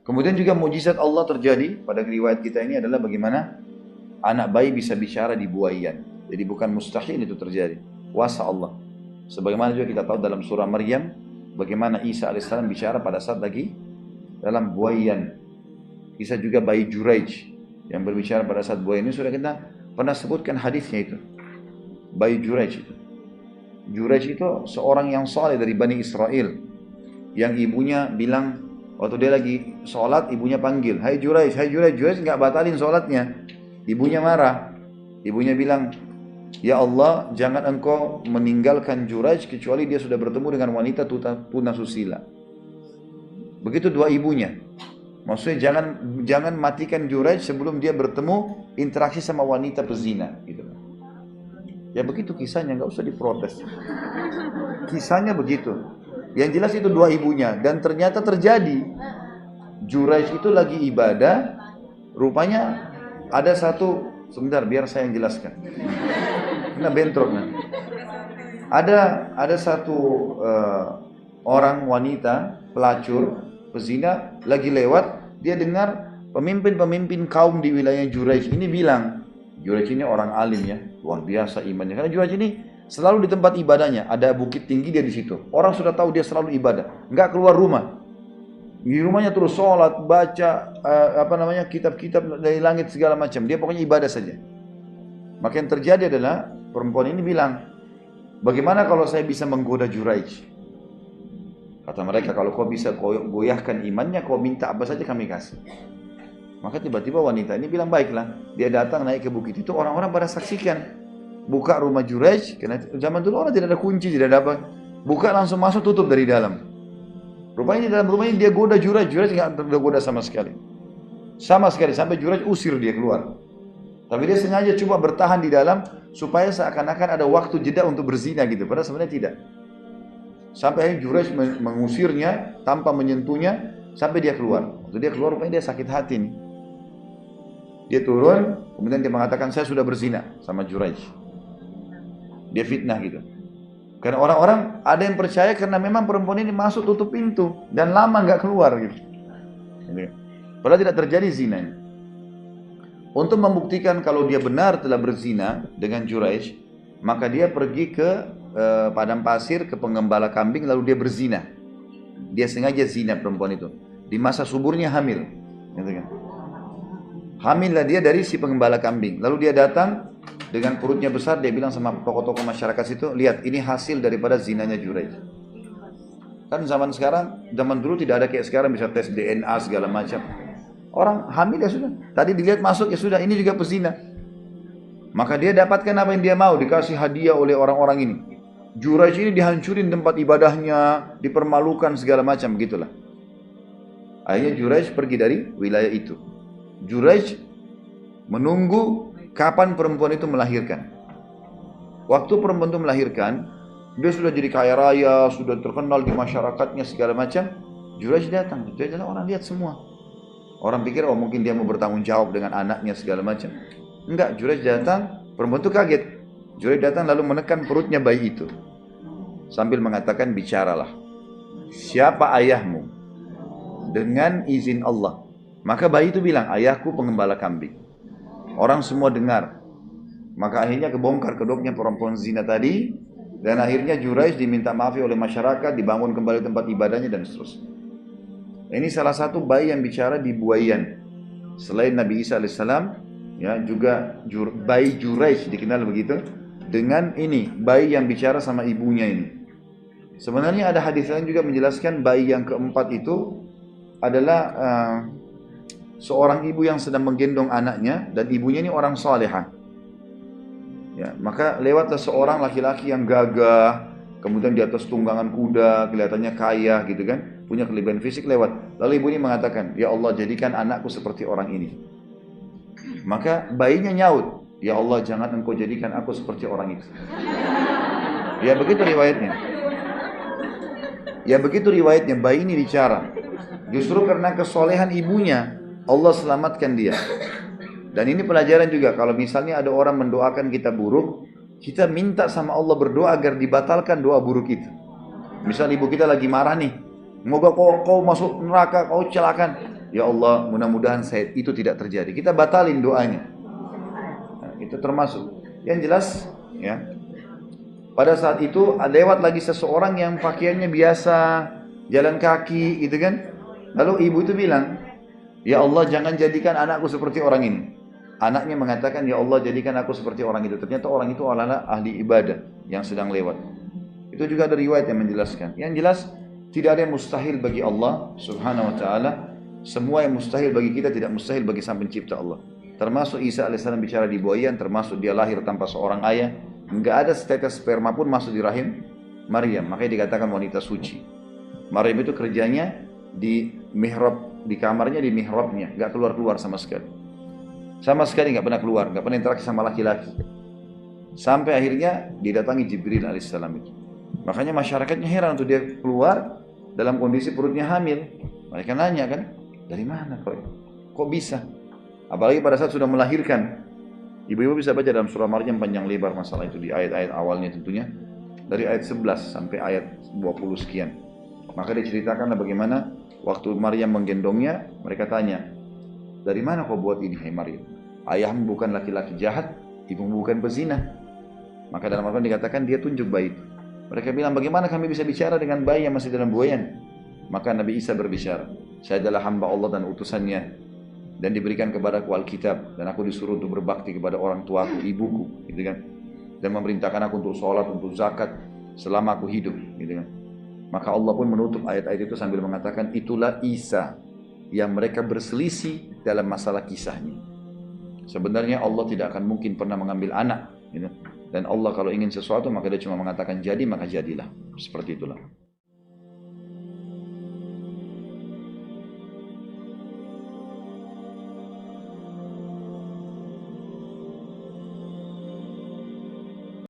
Kemudian juga mujizat Allah terjadi pada riwayat kita ini adalah bagaimana anak bayi bisa bicara di buaian. Jadi bukan mustahil itu terjadi. Kuasa Allah. Sebagaimana juga kita tahu dalam surah Maryam, bagaimana Isa alaihissalam bicara pada saat lagi dalam buaian. Kisah juga bayi Juraij yang berbicara pada saat buaian ini sudah kita pernah sebutkan hadisnya itu. Bayi Juraij itu. Juraij itu seorang yang saleh dari Bani Israel. Yang ibunya bilang, waktu dia lagi sholat, ibunya panggil, hai Juraij, Juraij nggak batalin sholatnya. Ibunya marah. Ibunya bilang, ya Allah, jangan engkau meninggalkan Juraij kecuali dia sudah bertemu dengan wanita tunasusila. Begitu dua ibunya. Maksudnya jangan matikan Juraij sebelum dia bertemu interaksi sama wanita pezina. Gitu. Ya begitu kisahnya, nggak usah diprotes. Kisahnya begitu. Yang jelas itu dua ibunya dan ternyata terjadi. Juraij itu lagi ibadah, rupanya ada satu, sebentar biar saya yang jelaskan. Nah bentrok nah. Ada satu orang wanita pelacur, pezina lagi lewat, dia dengar pemimpin-pemimpin kaum di wilayah Juraij ini bilang, Juraij ini orang alim ya, luar biasa imannya. Karena Juraij ini selalu di tempat ibadahnya, ada bukit tinggi dia di situ. Orang sudah tahu dia selalu ibadah, nggak keluar rumah. Di rumahnya terus sholat, baca kitab-kitab dari langit segala macam. Dia pokoknya ibadah saja. Maka yang terjadi adalah perempuan ini bilang, bagaimana kalau saya bisa menggoda Juraij? Kata mereka, kalau kau bisa goyahkan imannya, kau minta apa saja kami kasih. Maka tiba-tiba wanita ini bilang, baiklah. Dia datang naik ke bukit itu, orang-orang pada saksikan. Buka rumah Juraij, karena zaman dulu orang tidak ada kunci, tidak ada apa. Buka langsung masuk, tutup dari dalam. Rupanya di dalam rumah ini dia goda Juraij nggak tergoda sama sekali. Sama sekali, sampai Juraij usir dia keluar. Tapi dia sengaja coba bertahan di dalam, supaya seakan-akan ada waktu jeda untuk berzina gitu. Padahal sebenarnya tidak. Sampai akhirnya Juraij mengusirnya, tanpa menyentuhnya, sampai dia keluar. Waktu dia keluar, rupanya dia sakit hati nih. Dia turun, kemudian dia mengatakan, saya sudah berzina sama Juraij. Dia fitnah gitu. Karena orang-orang ada yang percaya karena memang perempuan ini masuk tutup pintu dan lama nggak keluar gitu. Padahal tidak terjadi zina. Untuk membuktikan kalau dia benar telah berzina dengan Juraij, maka dia pergi ke padang pasir, ke penggembala kambing, lalu dia berzina. Dia sengaja zina perempuan itu. Di masa suburnya hamil. Gitu kan. Hamillah dia dari si penggembala kambing. Lalu dia datang dengan perutnya besar, dia bilang sama tokoh-tokoh masyarakat situ, lihat ini hasil daripada zinanya Juraij. Kan zaman dulu tidak ada kayak sekarang bisa tes DNA segala macam. Orang hamil ya sudah, tadi dilihat masuk ya sudah, ini juga pezina. Maka dia dapatkan apa yang dia mau, dikasih hadiah oleh orang-orang ini. Juraij ini dihancurin tempat ibadahnya, dipermalukan segala macam gitulah. Akhirnya Juraij pergi dari wilayah itu. Juraij menunggu kapan perempuan itu melahirkan. Waktu perempuan itu melahirkan, dia sudah jadi kaya raya, sudah terkenal di masyarakatnya segala macam. Juraij datang, dia adalah orang lihat semua. Orang pikir, oh mungkin dia mau bertanggung jawab dengan anaknya segala macam. Enggak, Juraij datang, perempuan itu kaget. Juraij datang lalu menekan perutnya bayi itu. Sambil mengatakan, bicaralah. Siapa ayahmu? Dengan izin Allah. Maka bayi itu bilang, ayahku pengembala kambing. Orang semua dengar. Maka akhirnya kebongkar kedoknya perempuan zina tadi. Dan akhirnya Juraij diminta maaf oleh masyarakat, dibangun kembali tempat ibadahnya dan seterusnya. Ini salah satu bayi yang bicara di buaian. Selain Nabi Isa alaihissalam, ya juga bayi Juraij dikenal begitu. Dengan ini, bayi yang bicara sama ibunya ini. Sebenarnya ada hadis lain juga menjelaskan bayi yang keempat itu adalah seorang ibu yang sedang menggendong anaknya dan ibunya ini orang salehah. Ya, maka lewatlah seorang laki-laki yang gagah, kemudian di atas tunggangan kuda, kelihatannya kaya gitu kan, punya kelebihan fisik lewat. Lalu ibu ini mengatakan, ya Allah jadikan anakku seperti orang ini. Maka bayinya nyaut, ya Allah jangan engkau jadikan aku seperti orang itu. Ya begitu riwayatnya. Ya begitu riwayatnya, bayi ini bicara. Justru karena kesolehan ibunya, Allah selamatkan dia. Dan ini pelajaran juga, kalau misalnya ada orang mendoakan kita buruk, kita minta sama Allah berdoa agar dibatalkan doa buruk itu. Misal ibu kita lagi marah nih, semoga kau masuk neraka, kau celakan. Ya Allah, mudah-mudahan itu tidak terjadi. Kita batalin doanya. Nah, itu termasuk. Yang jelas, ya. Pada saat itu lewat lagi seseorang yang pakaiannya biasa, jalan kaki, gitu kan? Lalu ibu itu bilang, ya Allah jangan jadikan anakku seperti orang ini. Anaknya mengatakan, ya Allah jadikan aku seperti orang itu. Ternyata orang itu adalah ahli ibadah yang sedang lewat. Itu juga ada riwayat yang menjelaskan. Yang jelas, tidak ada yang mustahil bagi Allah subhanahu wa ta'ala. Semua yang mustahil bagi kita tidak mustahil bagi sang pencipta Allah. Termasuk Isa alaihissalam bicara di buayan, termasuk dia lahir tanpa seorang ayah. Enggak ada setetes sperma pun masuk di rahim Maryam. Makanya dikatakan wanita suci. Maryam itu kerjanya di mihrab, di kamarnya, di mihrabnya, nggak keluar-keluar sama sekali. Sama sekali nggak pernah keluar, nggak pernah interaksi sama laki-laki. Sampai akhirnya didatangi Jibril alaihissalam itu. Makanya masyarakatnya heran untuk dia keluar dalam kondisi perutnya hamil. Mereka nanya kan, dari mana kok bisa? Apalagi pada saat sudah melahirkan. Ibu-ibu bisa baca dalam surah Maryam panjang lebar masalah itu di ayat-ayat awalnya tentunya. Dari ayat 11 sampai ayat 20 sekian. Maka diceritakan bagaimana waktu Maryam menggendongnya, mereka tanya, dari mana kau buat ini, hai Maryam? Ayahmu bukan laki-laki jahat, ibumu bukan pezina. Maka dalam Al-Quran dikatakan dia tunjuk bayi. Mereka bilang, bagaimana kami bisa bicara dengan bayi yang masih dalam buayan? Maka Nabi Isa berbicara, saya adalah hamba Allah dan utusannya, dan diberikan kepadaku Alkitab, dan aku disuruh untuk berbakti kepada orang tuaku, ibuku, gitu kan? Dan memerintahkan aku untuk sholat, untuk zakat, selama aku hidup, gitu kan? Maka Allah pun menutup ayat-ayat itu sambil mengatakan, itulah Isa yang mereka berselisih dalam masalah kisahnya. Sebenarnya Allah tidak akan mungkin pernah mengambil anak, gitu. Dan Allah kalau ingin sesuatu maka dia cuma mengatakan jadi, maka jadilah. Seperti itulah.